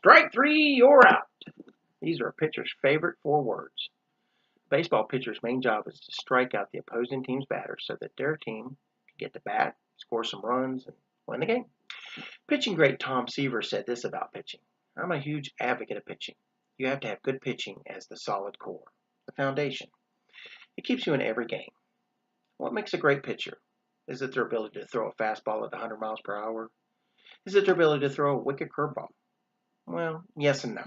Strike three, you're out. These are a pitcher's favorite 4 words. A baseball pitcher's main job is to strike out the opposing team's batters so that their team can get to bat, score some runs, and win the game. Pitching great Tom Seaver said this about pitching. I'm a huge advocate of pitching. You have to have good pitching as the solid core, the foundation. It keeps you in every game. What makes a great pitcher? Is it their ability to throw a fastball at 100 miles per hour? Is it their ability to throw a wicked curveball? Well, yes and no.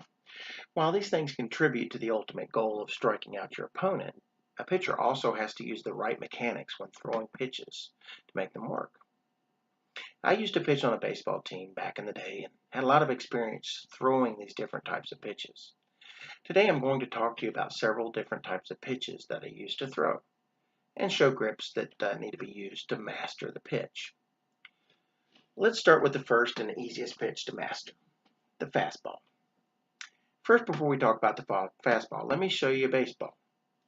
While these things contribute to the ultimate goal of striking out your opponent, a pitcher also has to use the right mechanics when throwing pitches to make them work. I used to pitch on a baseball team back in the day and had a lot of experience throwing these different types of pitches. Today I'm going to talk to you about several different types of pitches that I used to throw and show grips that need to be used to master the pitch. Let's start with the first and easiest pitch to master, the fastball. First, before we talk about the fastball, let me show you a baseball.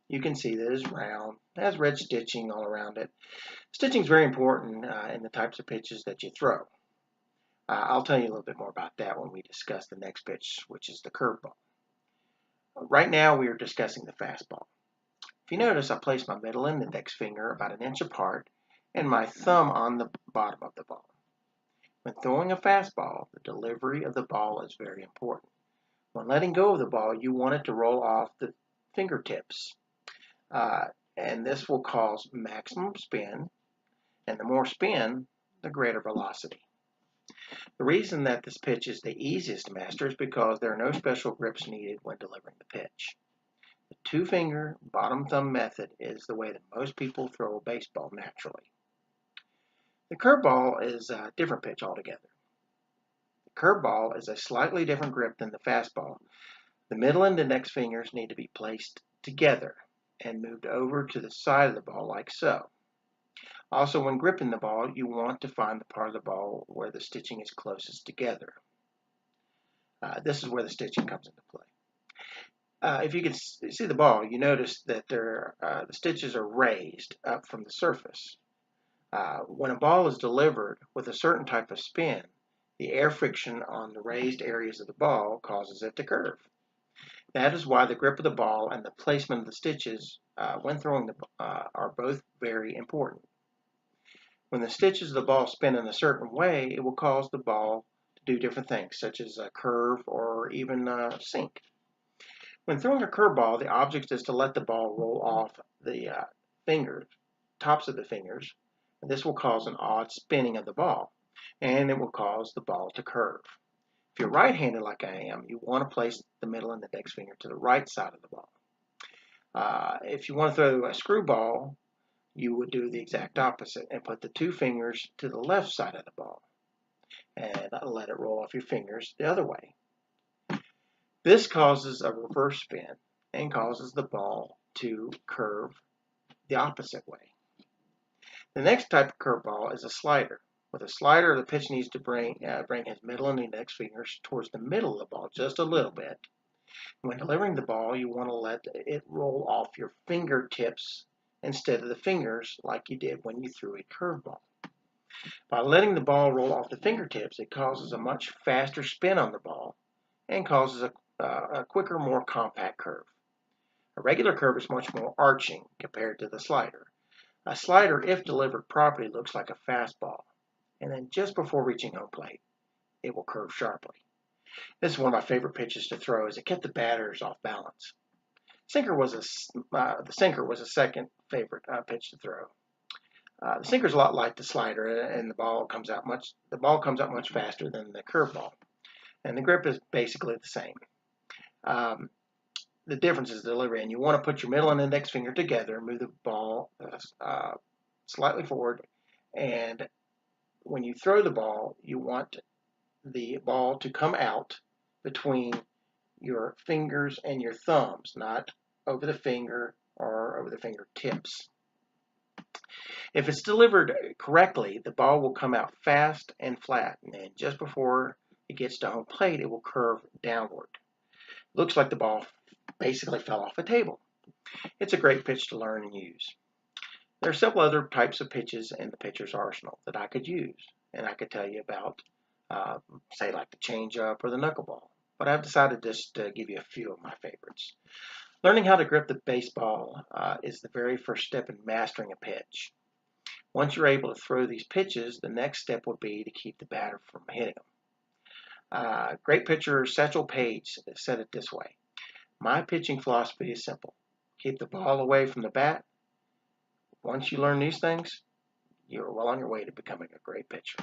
You can see that it's round, it has red stitching all around it. Stitching is very important in the types of pitches that you throw. I'll tell you a little bit more about that when we discuss the next pitch, which is the curveball. Right now, we are discussing the fastball. If you notice, I placed my middle and index finger about an inch apart and my thumb on the bottom of the ball. When throwing a fastball, the delivery of the ball is very important. When letting go of the ball, you want it to roll off the fingertips, and this will cause maximum spin, and the more spin, the greater velocity. The reason that this pitch is the easiest to master is because there are no special grips needed when delivering the pitch. The two-finger bottom thumb method is the way that most people throw a baseball naturally. The curveball is a different pitch altogether. The curveball is a slightly different grip than the fastball. The middle and index fingers need to be placed together and moved over to the side of the ball like so. Also, when gripping the ball, you want to find the part of the ball where the stitching is closest together. This is where the stitching comes into play. If you can see the ball, you notice that the stitches are raised up from the surface. When a ball is delivered with a certain type of spin, the air friction on the raised areas of the ball causes it to curve. That is why the grip of the ball and the placement of the stitches when throwing are both very important. When the stitches of the ball spin in a certain way, it will cause the ball to do different things, such as curve or even sink. When throwing a curveball, the object is to let the ball roll off the tops of the fingers, and this will cause an odd spinning of the ball, and it will cause the ball to curve. If you're right-handed like I am, you want to place the middle and index finger to the right side of the ball. If you want to throw a screwball, you would do the exact opposite and put the two fingers to the left side of the ball and let it roll off your fingers the other way. This causes a reverse spin and causes the ball to curve the opposite way. The next type of curveball is a slider. With a slider, the pitch needs to bring his middle and index fingers towards the middle of the ball just a little bit. When delivering the ball, you want to let it roll off your fingertips instead of the fingers like you did when you threw a curveball. By letting the ball roll off the fingertips, it causes a much faster spin on the ball and causes a quicker, more compact curve. A regular curve is much more arching compared to the slider. A slider, if delivered properly, looks like a fastball, and then just before reaching home plate, it will curve sharply. This is one of my favorite pitches to throw as it kept the batters off balance. The sinker was a second favorite pitch to throw. The sinker is a lot like the slider, and the ball comes out much faster than the curveball, and the grip is basically the same. The difference is delivery, and you want to put your middle and index finger together, move the ball slightly forward, and when you throw the ball, you want the ball to come out between your fingers and your thumbs, not over the finger or over the fingertips. If it's delivered correctly, the ball will come out fast and flat, and just before it gets to home plate, it will curve downward. Looks like the ball basically fell off a table. It's a great pitch to learn and use. There are several other types of pitches in the pitcher's arsenal that I could use, and I could tell you about, say like the changeup or the knuckleball. but I've decided just to give you a few of my favorites. Learning how to grip the baseball is the very first step in mastering a pitch. Once you're able to throw these pitches, the next step would be to keep the batter from hitting them. Great pitcher Satchel Paige said it this way: "My pitching philosophy is simple. Keep the ball away from the bat. Once you learn these things, you're well on your way to becoming a great pitcher."